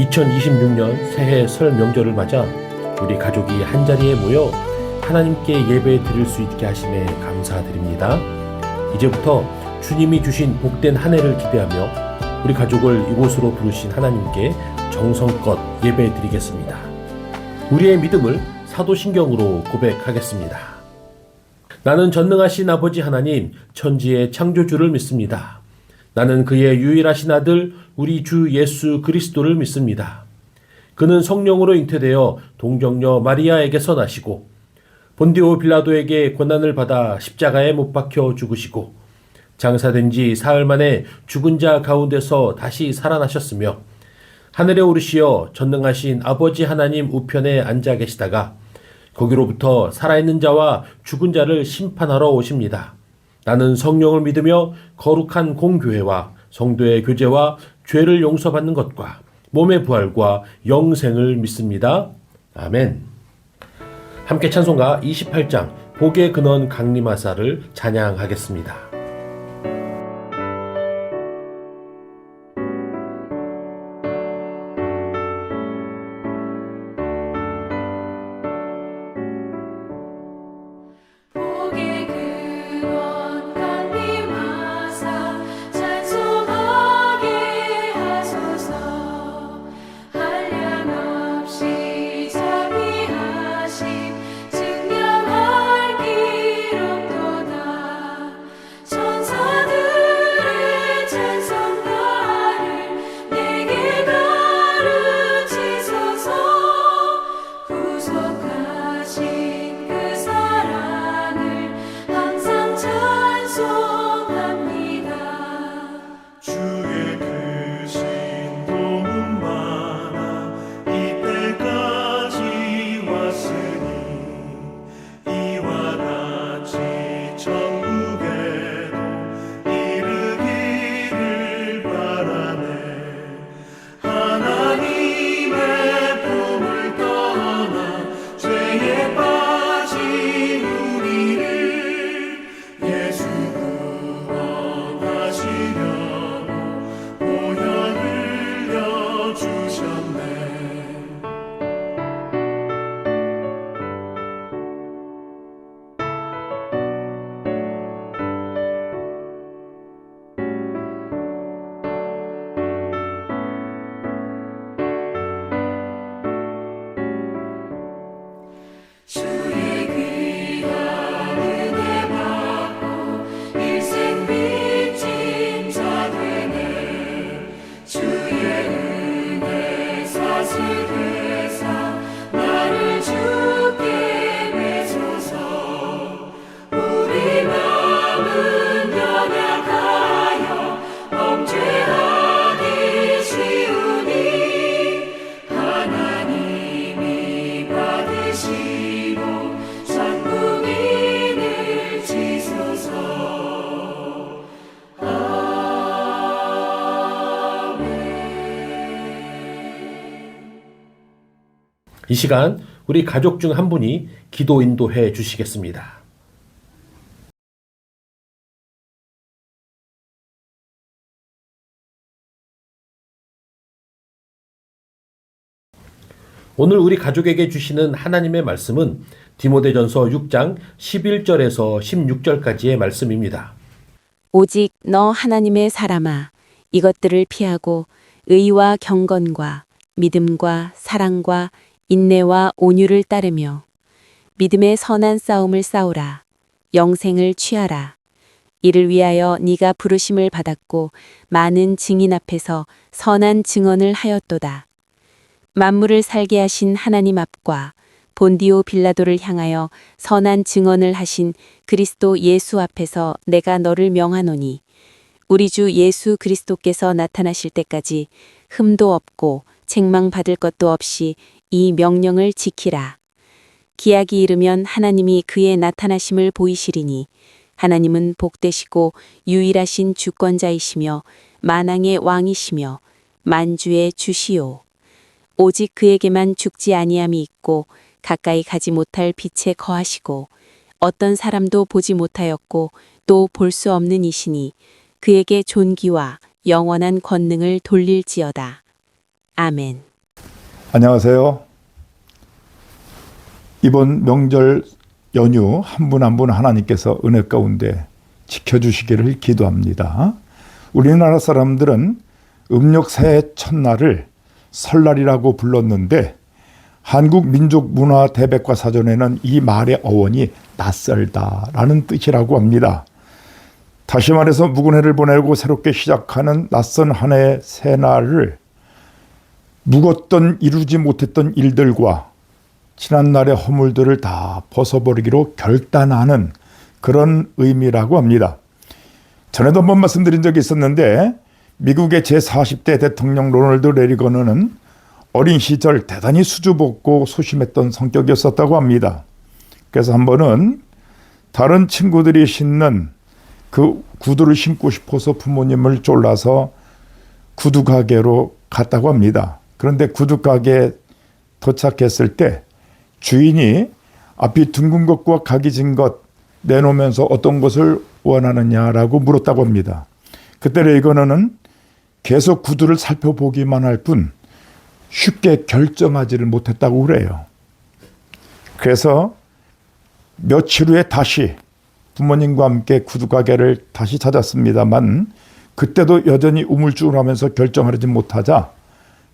2026년 새해 설 명절을 맞아 우리 가족이 한자리에 모여 하나님께 예배 드릴 수 있게 하심에 감사드립니다. 이제부터 주님이 주신 복된 한 해를 기대하며 우리 가족을 이곳으로 부르신 하나님께 정성껏 예배 드리겠습니다. 우리의 믿음을 사도신경으로 고백하겠습니다. 나는 전능하신 아버지 하나님, 천지의 창조주를 믿습니다. 나는 그의 유일하신 아들 우리 주 예수 그리스도를 믿습니다. 그는 성령으로 잉태되어 동정녀 마리아에게서 나시고 본디오 빌라도에게 고난을 받아 십자가에 못 박혀 죽으시고 장사된 지 사흘 만에 죽은 자 가운데서 다시 살아나셨으며 하늘에 오르시어 전능하신 아버지 하나님 우편에 앉아 계시다가 거기로부터 살아있는 자와 죽은 자를 심판하러 오십니다. 나는 성령을 믿으며 거룩한 공교회와 성도의 교제와 죄를 용서받는 것과 몸의 부활과 영생을 믿습니다. 아멘. 함께 찬송가 28장 복의 근원 강림하사를 찬양하겠습니다. 이 시간 우리 가족 중 한 분이 기도 인도해 주시겠습니다. 오늘 우리 가족에게 주시는 하나님의 말씀은 디모데전서 6장 11절에서 16절까지의 말씀입니다. 오직 너 하나님의 사람아, 이것들을 피하고 의와 경건과 믿음과 사랑과 인내와 온유를 따르며 믿음의 선한 싸움을 싸우라. 영생을 취하라. 이를 위하여 네가 부르심을 받았고 많은 증인 앞에서 선한 증언을 하였도다. 만물을 살게 하신 하나님 앞과 본디오 빌라도를 향하여 선한 증언을 하신 그리스도 예수 앞에서 내가 너를 명하노니 우리 주 예수 그리스도께서 나타나실 때까지 흠도 없고 책망받을 것도 없이 이 명령을 지키라. 기약이 이르면 하나님이 그의 나타나심을 보이시리니 하나님은 복되시고 유일하신 주권자이시며 만왕의 왕이시며 만주의 주시오. 오직 그에게만 죽지 아니함이 있고 가까이 가지 못할 빛에 거하시고 어떤 사람도 보지 못하였고 또 볼 수 없는 이시니 그에게 존귀와 영원한 권능을 돌릴지어다. 아멘. 안녕하세요. 이번 명절 연휴 한 분 한 분 하나님께서 은혜 가운데 지켜주시기를 기도합니다. 우리나라 사람들은 음력 새해 첫날을 설날이라고 불렀는데 한국 민족 문화 대백과 사전에는 이 말의 어원이 낯설다라는 뜻이라고 합니다. 다시 말해서 묵은해를 보내고 새롭게 시작하는 낯선 한 해의 새날을 묵었던 이루지 못했던 일들과 지난날의 허물들을 다 벗어버리기로 결단하는 그런 의미라고 합니다. 전에도 한번 말씀드린 적이 있었는데 미국의 제40대 대통령 로널드 레이건은 어린 시절 대단히 수줍었고 소심했던 성격이었었다고 합니다. 그래서 한 번은 다른 친구들이 신는 그 구두를 신고 싶어서 부모님을 졸라서 구두 가게로 갔다고 합니다. 그런데 구두 가게에 도착했을 때 주인이 앞이 둥근 것과 각이 진 것 내놓으면서 어떤 것을 원하느냐라고 물었다고 합니다. 그때 레이건은 계속 구두를 살펴보기만 할 뿐 쉽게 결정하지를 못했다고 그래요. 그래서 며칠 후에 다시 부모님과 함께 구두 가게를 다시 찾았습니다만 그때도 여전히 우물쭈물하면서 결정하지 못하자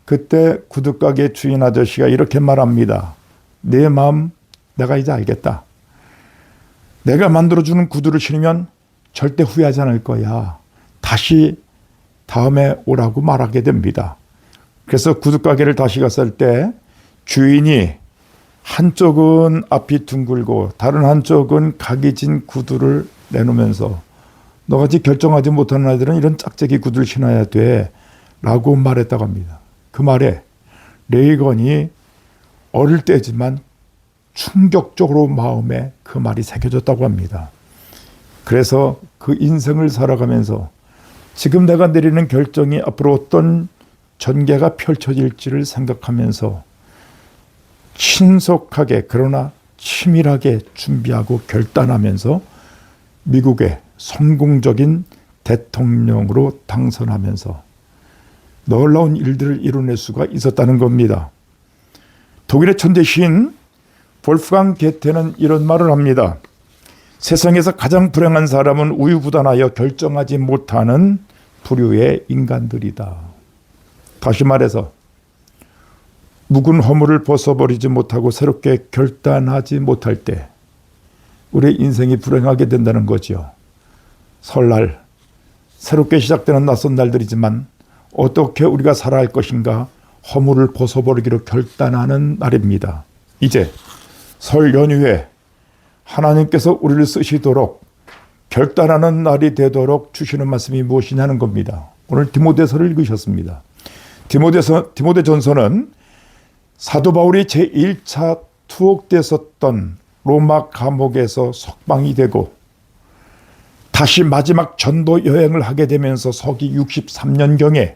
그때 구두 가게 주인 아저씨가 이렇게 말합니다. 내 마음 내가 이제 알겠다. 내가 만들어주는 구두를 신으면 절대 후회하지 않을 거야. 다시 다음에 오라고 말하게 됩니다. 그래서 구두 가게를 다시 갔을 때 주인이 한쪽은 앞이 둥글고 다른 한쪽은 각이 진 구두를 내놓으면서 너같이 결정하지 못하는 아이들은 이런 짝짝이 구두를 신어야 돼 라고 말했다고 합니다. 그 말에 레이건이 어릴 때지만 충격적으로 마음에 그 말이 새겨졌다고 합니다. 그래서 그 인생을 살아가면서 지금 내가 내리는 결정이 앞으로 어떤 전개가 펼쳐질지를 생각하면서 신속하게 그러나 치밀하게 준비하고 결단하면서 미국의 성공적인 대통령으로 당선하면서 놀라운 일들을 이뤄낼 수가 있었다는 겁니다. 독일의 천재 시인 볼프강 게테는 이런 말을 합니다. 세상에서 가장 불행한 사람은 우유부단하여 결정하지 못하는 부류의 인간들이다. 다시 말해서 묵은 허물을 벗어버리지 못하고 새롭게 결단하지 못할 때 우리의 인생이 불행하게 된다는 거죠. 설날, 새롭게 시작되는 낯선 날들이지만 어떻게 우리가 살아야 할 것인가 허물을 벗어버리기로 결단하는 날입니다. 이제 설 연휴에 하나님께서 우리를 쓰시도록 결단하는 날이 되도록 주시는 말씀이 무엇이냐는 겁니다. 오늘 디모데서를 읽으셨습니다. 디모데전서는 사도 바울이 제1차 투옥됐었던 로마 감옥에서 석방이 되고 다시 마지막 전도 여행을 하게 되면서 서기 63년경에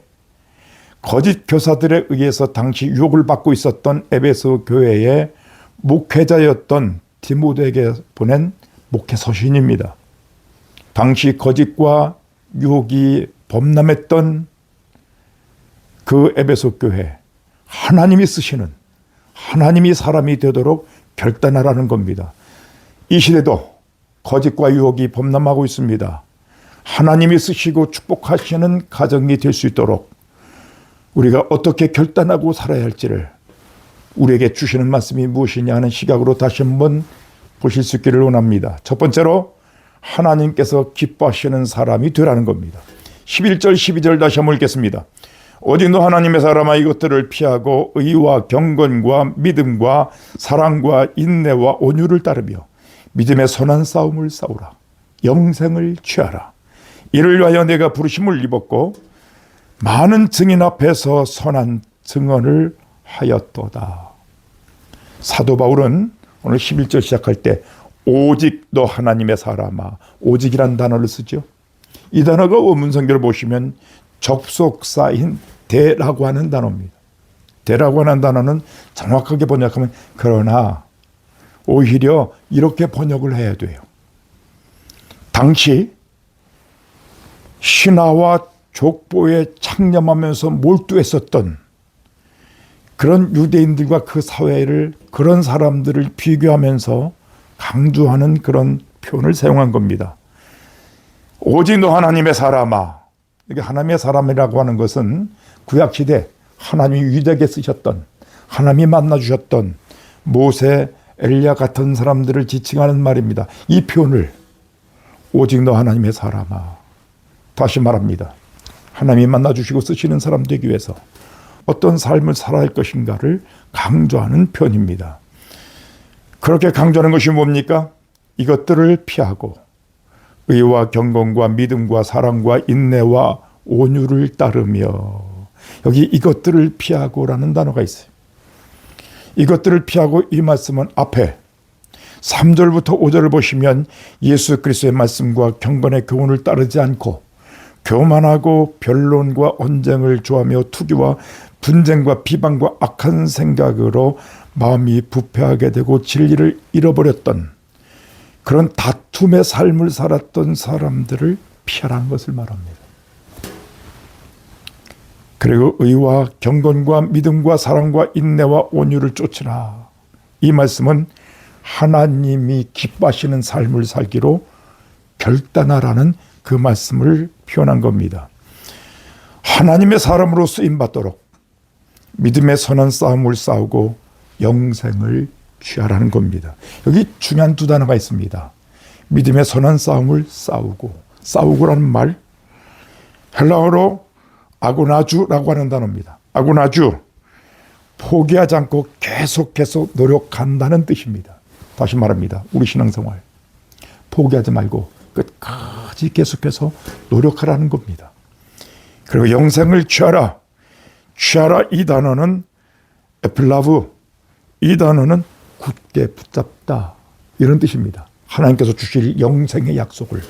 거짓 교사들에 의해서 당시 유혹을 받고 있었던 에베소 교회의 목회자였던 디모데에게 보낸 목회 서신입니다. 당시 거짓과 유혹이 범람했던 그 에베소 교회, 하나님이 쓰시는 하나님이 사람이 되도록 결단하라는 겁니다. 이 시대도 거짓과 유혹이 범람하고 있습니다. 하나님이 쓰시고 축복하시는 가정이 될 수 있도록 우리가 어떻게 결단하고 살아야 할지를 우리에게 주시는 말씀이 무엇이냐 하는 시각으로 다시 한번 보실 수 있기를 원합니다. 첫 번째로 하나님께서 기뻐하시는 사람이 되라는 겁니다. 11절 12절 다시 한번 읽겠습니다. 오직 너 하나님의 사람아 이것들을 피하고 의와 경건과 믿음과 사랑과 인내와 온유를 따르며 믿음의 선한 싸움을 싸우라. 영생을 취하라. 이를 위하여 내가 부르심을 입었고 많은 증인 앞에서 선한 증언을 하였도다. 사도 바울은 오늘 11절 시작할 때 오직 너 하나님의 사람아, 오직이란 단어를 쓰죠. 이 단어가 원문성경을 보시면 접속사인 대라고 하는 단어입니다. 대라고 하는 단어는 정확하게 번역하면 그러나, 오히려 이렇게 번역을 해야 돼요. 당시 신하와 족보에 창념하면서 몰두했었던 그런 유대인들과 그 사회를, 그런 사람들을 비교하면서 강조하는 그런 표현을 사용한 겁니다. 오직 너 하나님의 사람아. 이게 하나님의 사람이라고 하는 것은 구약시대 하나님이 유대에게 쓰셨던, 하나님이 만나주셨던 모세, 엘리야 같은 사람들을 지칭하는 말입니다. 이 표현을 오직 너 하나님의 사람아. 다시 말합니다. 하나님이 만나주시고 쓰시는 사람 되기 위해서 어떤 삶을 살아야 할 것인가를 강조하는 표현입니다. 그렇게 강조하는 것이 뭡니까? 이것들을 피하고 의와 경건과 믿음과 사랑과 인내와 온유를 따르며, 여기 이것들을 피하고라는 단어가 있어요. 이것들을 피하고, 이 말씀은 앞에 3절부터 5절을 보시면 예수 그리스도의 말씀과 경건의 교훈을 따르지 않고 교만하고 변론과 언쟁을 좋아하며 투기와 분쟁과 비방과 악한 생각으로 마음이 부패하게 되고 진리를 잃어버렸던 그런 다툼의 삶을 살았던 사람들을 피하라는 것을 말합니다. 그리고 의와 경건과 믿음과 사랑과 인내와 온유를 쫓으라. 이 말씀은 하나님이 기뻐하시는 삶을 살기로 결단하라는 그 말씀을 표현한 겁니다. 하나님의 사람으로 쓰임받도록 믿음의 선한 싸움을 싸우고 영생을 취하라는 겁니다. 여기 중요한 두 단어가 있습니다. 믿음의 선한 싸움을 싸우고, 싸우고라는 말, 헬라어로 아고나주라고 하는 단어입니다. 아고나주, 포기하지 않고 계속해서 노력한다는 뜻입니다. 다시 말합니다. 우리 신앙생활 포기하지 말고 끝까지 계속해서 노력하라는 겁니다. 그리고 영생을 취하라. 취하라, 이 단어는 에필라브, 이 단어는 굳게 붙잡다, 이런 뜻입니다. 하나님께서 주실 영생의 약속을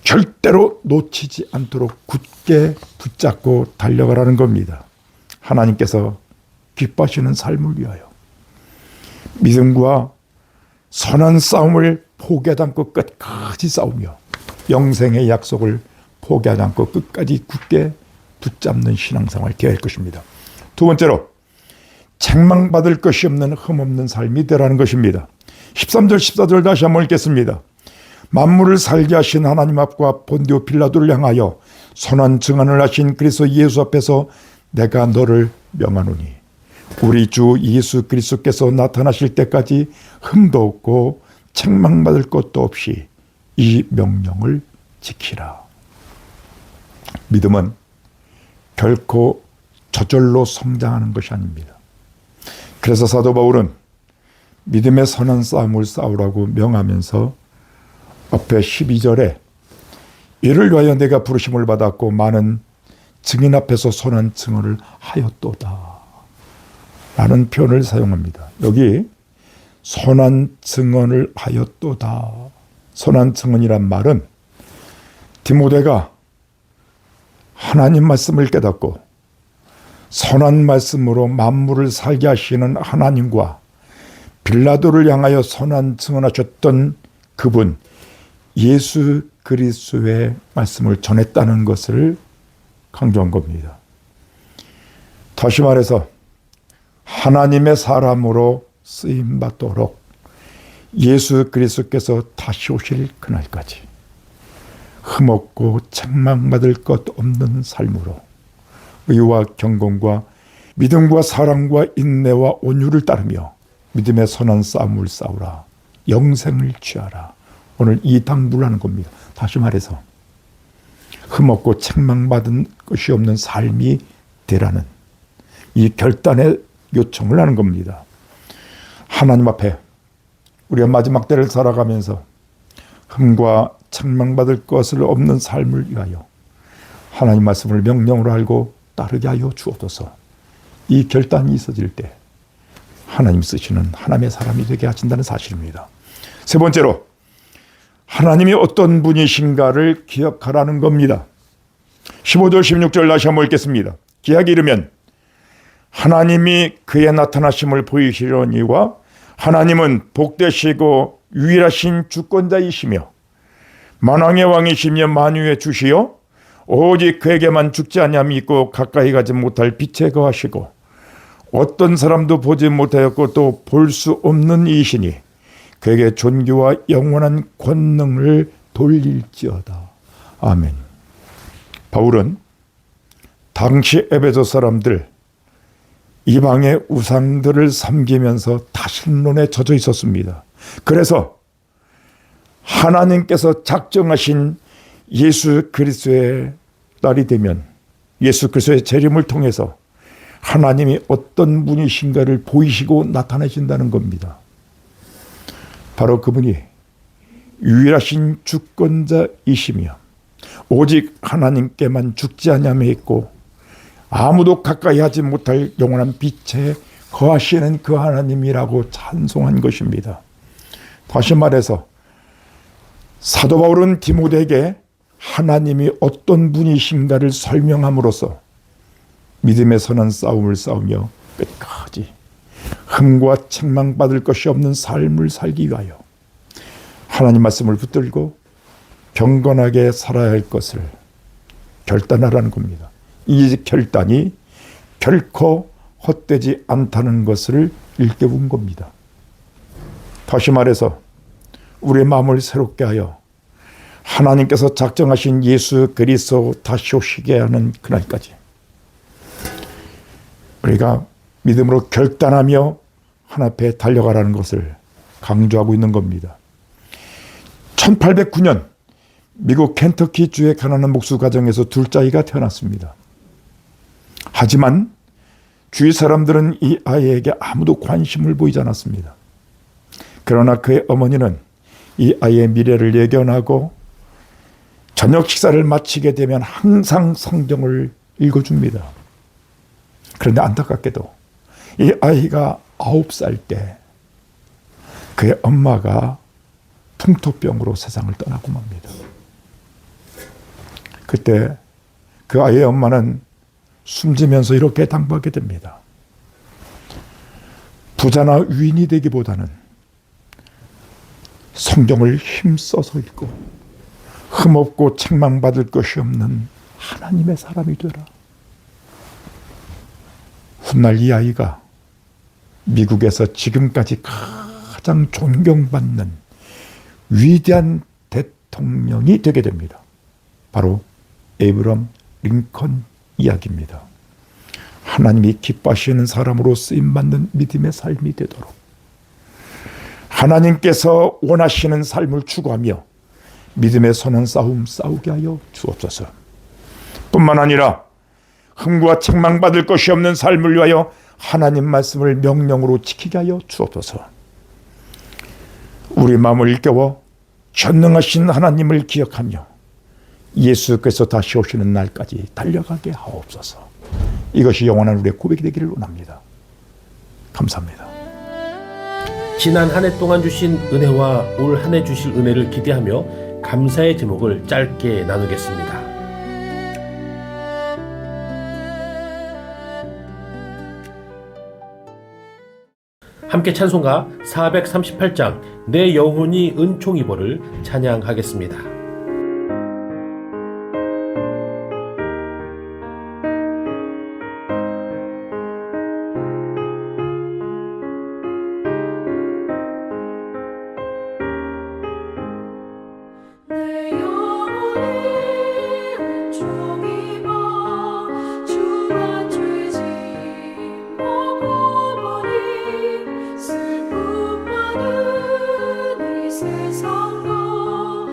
절대로 놓치지 않도록 굳게 붙잡고 달려가라는 겁니다. 하나님께서 기뻐하시는 삶을 위하여 믿음과 선한 싸움을 포기하지 않고 끝까지 싸우며 영생의 약속을 포기하지 않고 끝까지 굳게 붙잡는 신앙생활이 되어야 할 것입니다. 두 번째로, 책망받을 것이 없는 흠없는 삶이 되라는 것입니다. 13절 14절 다시 한번 읽겠습니다. 만물을 살게 하신 하나님 앞과 본디오 빌라도를 향하여 선한 증언을 하신 그리스도 예수 앞에서 내가 너를 명하노니 우리 주 예수 그리스도께서 나타나실 때까지 흠도 없고 책망받을 것도 없이 이 명령을 지키라. 믿음은 결코 저절로 성장하는 것이 아닙니다. 그래서 사도 바울은 믿음의 선한 싸움을 싸우라고 명하면서 앞에 12절에 이를 위하여 내가 부르심을 받았고 많은 증인 앞에서 선한 증언을 하였도다 라는 표현을 사용합니다. 여기 선한 증언을 하였도다, 선한 증언이란 말은 디모데가 하나님 말씀을 깨닫고 선한 말씀으로 만물을 살게 하시는 하나님과 빌라도를 향하여 선한 증언하셨던 그분 예수 그리스도의 말씀을 전했다는 것을 강조한 겁니다. 다시 말해서 하나님의 사람으로 쓰임받도록 예수 그리스도께서 다시 오실 그날까지 흠없고 책망받을 것 없는 삶으로 의와 경건과 믿음과 사랑과 인내와 온유를 따르며 믿음의 선한 싸움을 싸우라. 영생을 취하라. 오늘 이 당부를 하는 겁니다. 다시 말해서 흠없고 책망받은 것이 없는 삶이 되라는 이 결단의 요청을 하는 겁니다. 하나님 앞에 우리가 마지막 때를 살아가면서 흠과 책망받을 것을 없는 삶을 위하여 하나님 말씀을 명령으로 알고 따르게 하여 주옵소서. 이 결단이 있어질 때 하나님 쓰시는 하나님의 사람이 되게 하신다는 사실입니다. 세 번째로, 하나님이 어떤 분이신가를 기억하라는 겁니다. 15절 16절 다시 한번 읽겠습니다. 기약이 이르면 하나님이 그의 나타나심을 보이시려니와 하나님은 복되시고 유일하신 주권자이시며 만왕의 왕이시며 만유의 주시요 오직 그에게만 죽지 아니함이 있고 가까이 가지 못할 빛에 거하시고 어떤 사람도 보지 못하였고 또 볼 수 없는 이시니 그에게 존귀와 영원한 권능을 돌릴지어다. 아멘. 바울은 당시 에베소 사람들 이방의 우상들을 섬기면서 다신론에 젖어 있었습니다. 그래서 하나님께서 작정하신 예수 그리스도의 날이 되면 예수 그리스도의 재림을 통해서 하나님이 어떤 분이신가를 보이시고 나타내신다는 겁니다. 바로 그분이 유일하신 주권자이시며 오직 하나님께만 죽지 아니하며 있고 아무도 가까이 하지 못할 영원한 빛에 거하시는 그 하나님이라고 찬송한 것입니다. 다시 말해서 사도 바울은 디모데에게 하나님이 어떤 분이신가를 설명함으로써 믿음에 서는 싸움을 싸우며 끝까지 흠과 책망받을 것이 없는 삶을 살기 위하여 하나님 말씀을 붙들고 경건하게 살아야 할 것을 결단하라는 겁니다. 이 결단이 결코 헛되지 않다는 것을 일깨운 겁니다. 다시 말해서 우리의 마음을 새롭게 하여 하나님께서 작정하신 예수 그리스도 다시 오시게 하는 그날까지 우리가 믿음으로 결단하며 하나님 앞에 달려가라는 것을 강조하고 있는 겁니다. 1809년 미국 켄터키 주의 가난한 목수 가정에서 둘째 아이가 태어났습니다. 하지만 주위 사람들은 이 아이에게 아무도 관심을 보이지 않았습니다. 그러나 그의 어머니는 이 아이의 미래를 예견하고 저녁 식사를 마치게 되면 항상 성경을 읽어줍니다. 그런데 안타깝게도 이 아이가 9살 때 그의 엄마가 풍토병으로 세상을 떠나고 맙니다. 그때 그 아이의 엄마는 숨지면서 이렇게 당부하게 됩니다. 부자나 위인이 되기보다는 성경을 힘써서 읽고 흠없고 책망받을 것이 없는 하나님의 사람이 되라. 훗날 이 아이가 미국에서 지금까지 가장 존경받는 위대한 대통령이 되게 됩니다. 바로 에이브럼 링컨 이야기입니다. 하나님이 기뻐하시는 사람으로 쓰임받는 믿음의 삶이 되도록 하나님께서 원하시는 삶을 추구하며 믿음의 선한 싸움 싸우게 하여 주옵소서. 뿐만 아니라 흠과 책망받을 것이 없는 삶을 위하여 하나님 말씀을 명령으로 지키게 하여 주옵소서. 우리 마음을 일깨워 전능하신 하나님을 기억하며 예수 그리스도 다시 오시는 날까지 달려가게 하옵소서. 이것이 영원한 우리의 고백이 되기를 원합니다. 감사합니다. 지난 한 해 동안 주신 은혜와 올 한 해 주실 은혜를 기대하며 감사의 제목을 짧게 나누겠습니다. 함께 찬송가 438장 내 영혼이 은총 입어를 찬양하겠습니다. 세상도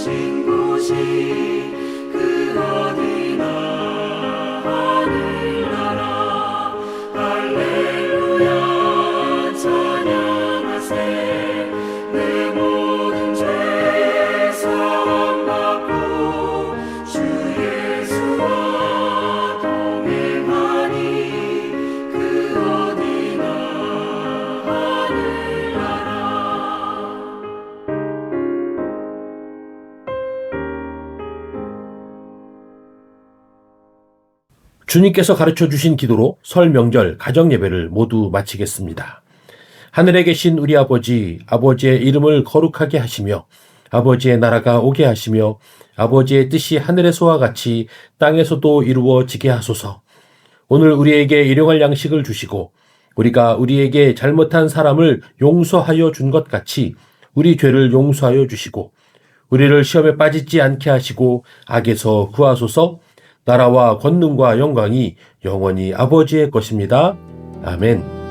오신 곳이 그 어디나 하늘나라 할렐루야 찬양하세 내 모든 죄 사함받고 주 예수와 동행하니 그 어디나 하늘나라. 주님께서 가르쳐 주신 기도로 설 명절 가정 예배를 모두 마치겠습니다. 하늘에 계신 우리 아버지, 아버지의 이름을 거룩하게 하시며 아버지의 나라가 오게 하시며 아버지의 뜻이 하늘에서와 같이 땅에서도 이루어지게 하소서. 오늘 우리에게 일용할 양식을 주시고 우리가 우리에게 잘못한 사람을 용서하여 준 것 같이 우리 죄를 용서하여 주시고 우리를 시험에 빠지지 않게 하시고 악에서 구하소서. 나라와 권능과 영광이 영원히 아버지의 것입니다. 아멘.